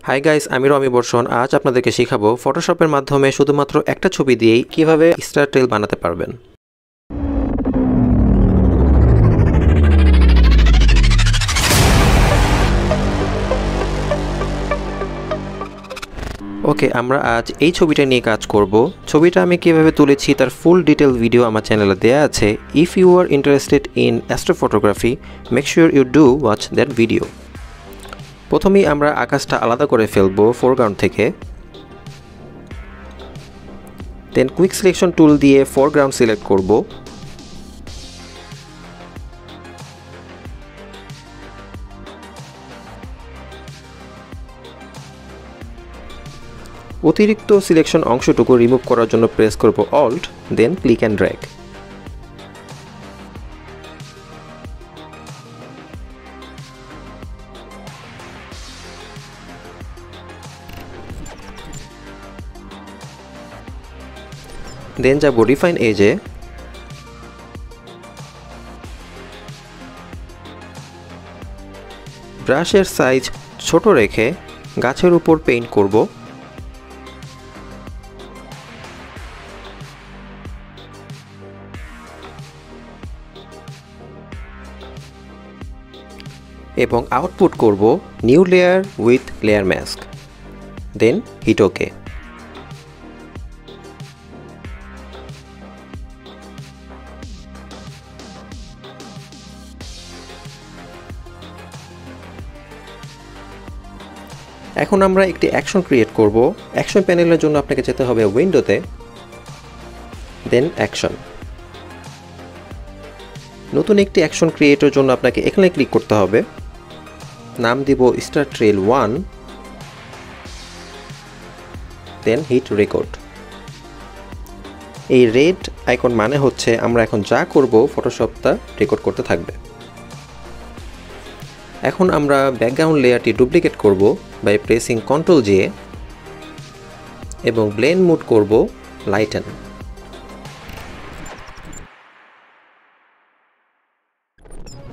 Hi guys, আমি রমি বর্ষণ। আজ আপনাদেরকে শেখাবো ফটোশপের মাধ্যমে শুধুমাত্র একটা ছবি দিয়েই কিভাবে স্টার ট্রেল বানাতে পারবেন। ওকে, আমরা আজ এই ছবিটা নিয়ে কাজ করব। ছবিটা আমি কিভাবে তুলেছি তার ফুল ডিটেল ভিডিও আমার চ্যানেলে দেয়া আছে। If you are interested in astrophotography, make sure you do watch that video. প্রথমেই আমরা আকাশটা আলাদা করে ফেলবো ফোরগ্রাউন্ড থেকে। দেন কুইক সিলেকশন টুল দিয়ে ফোরগ্রাউন্ড সিলেক্ট করব। অতিরিক্ত সিলেকশন অংশটুকু রিমুভ করার জন্য প্রেস করব alt, then click and drag. Then যাব রিফাইন এজে। ব্রাশের সাইজ ছোট রেখে গাছের উপর পেইন্ট করব। এবং আউটপুট করব new layer with layer mask, then hit okay. এখন আমরা একটি অ্যাকশন ক্রিয়েট করব। অ্যাকশন প্যানেলের জন্য আপনাকে যেতে হবে উইন্ডোতে, দেন অ্যাকশন। নতুন একটি অ্যাকশন ক্রিয়েটের জন্য আপনাকে এখানে ক্লিক করতে হবে। নাম দিব star trail 1, then hit record. এই রেড আইকন মানে হচ্ছে আমরা এখন যা করব ফটোশপটা রেকর্ড করতে থাকবে। এখন আমরা ব্যাকগ্রাউন্ড লেয়ারটি ডুপ্লিকেট করব বাই প্রেসিং কন্ট্রোল জে এবং ব্লেন্ড মোড করব লাইটেন।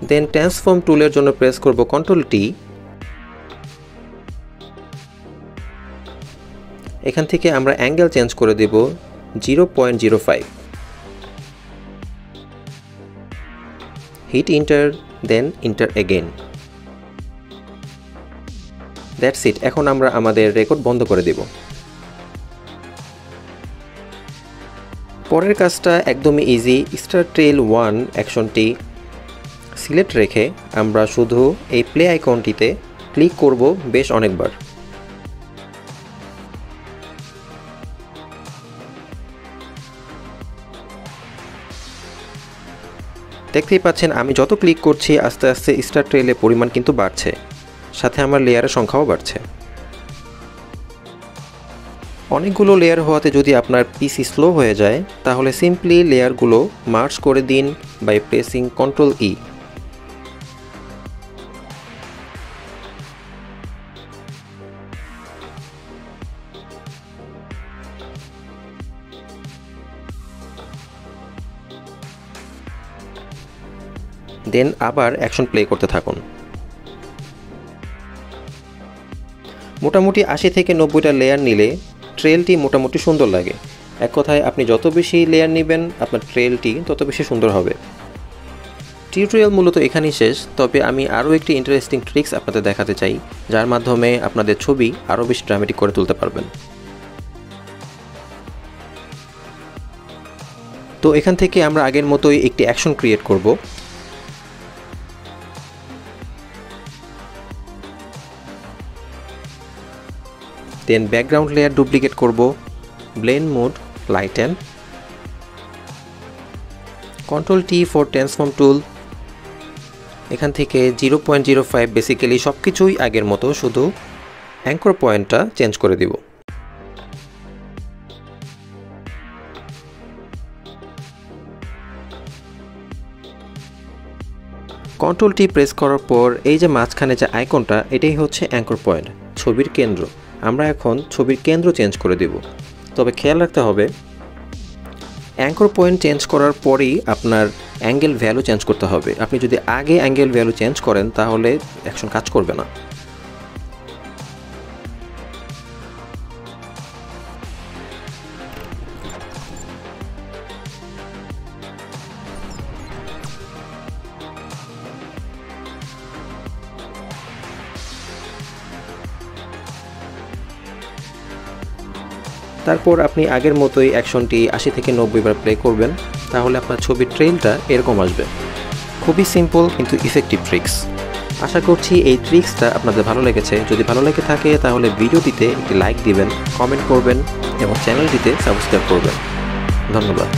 দেন ট্রান্সফর্ম টুলের জন্য প্রেস করব কন্ট্রোল টি। এখান থেকে আমরা অ্যাঙ্গেল চেঞ্জ করে দেব 0.05। Hit enter, then enter again. That's it. এখন আমরা আমাদের রেকর্ড বন্ধ করে দেব। পরের কাজটা একদমই ইজি। স্টার ট্রেল 1 অ্যাকশনটি সিলেক্ট রেখে আমরা শুধু এই প্লে আইকনটিতে ক্লিক করব বেশ অনেকবার। দেখতেই পাচ্ছেন আমি যত ক্লিক করছি আস্তে আস্তে স্টার ট্রেলের পরিমাণ কিন্তু বাড়ছে, সাথে আমার লেয়ারের সংখ্যাও বাড়ছে। অনেকগুলো লেয়ার হওয়াতে যদি আপনার পিসি স্লো হয়ে যায় তাহলে সিম্পলি লেয়ারগুলো মার্জ করে দিন বাই প্রেসিং কন্ট্রোল ই। দেন আবার অ্যাকশন প্লে করতে থাকুন। মোটামুটি 80 থেকে 90টা লেয়ার নিলে ট্রেলটি মোটামুটি সুন্দর লাগে। এক কথায় আপনি যত বেশি লেয়ার নেবেন আপনার ট্রেলটি তত বেশি সুন্দর হবে। টিউটোরিয়াল মূলত এখানেই শেষ, তবে আমি আরও একটি ইন্টারেস্টিং ট্রিক্স আপনাদের দেখাতে চাই যার মাধ্যমে আপনাদের ছবি আরও বেশি ড্রামেটিক করে তুলতে পারবেন। তো এখান থেকে আমরা আগের মতোই একটি অ্যাকশন ক্রিয়েট করব। দেন ব্যাকগ্রাউন্ড লেয়ার ডুপ্লিকেট করব, blend mode lighten, control T for transform tool. এখান থেকে 0.05 বেসিক্যালি সব কিছুই আগের মতো, শুধু অ্যাঙ্কর পয়েন্টটা চেঞ্জ করে দিব। কন্ট্রোল টি প্রেস করার পর এই যে মাঝখানে যে আইকনটা, এটাই হচ্ছে অ্যাঙ্কর পয়েন্ট, ছবির কেন্দ্র। আমরা এখন ছবির কেন্দ্র চেঞ্জ করে দেব। তবে খেয়াল রাখতে হবে অ্যাঙ্কর পয়েন্ট চেঞ্জ করার পরেই আপনার অ্যাঙ্গেল ভ্যালু চেঞ্জ করতে হবে। আপনি যদি আগে অ্যাঙ্গেল ভ্যালু চেঞ্জ করেন তাহলে অ্যাকশন কাজ করবে না। তারপর আপনি আগের মতোই অ্যাকশনটি 80 থেকে 90 বার প্লে করবেন, তাহলে আপনার ছবির ট্রেলটা এরকম আসবে। খুবই সিম্পল কিন্তু ইফেক্টিভ ট্রিক্স। আশা করছি এই ট্রিক্সটা আপনাদের ভালো লেগেছে। যদি ভালো লেগে থাকে তাহলে ভিডিওটিতে একটি লাইক দিবেন, কমেন্ট করবেন এবং চ্যানেলটিতে সাবস্ক্রাইব করবেন। ধন্যবাদ।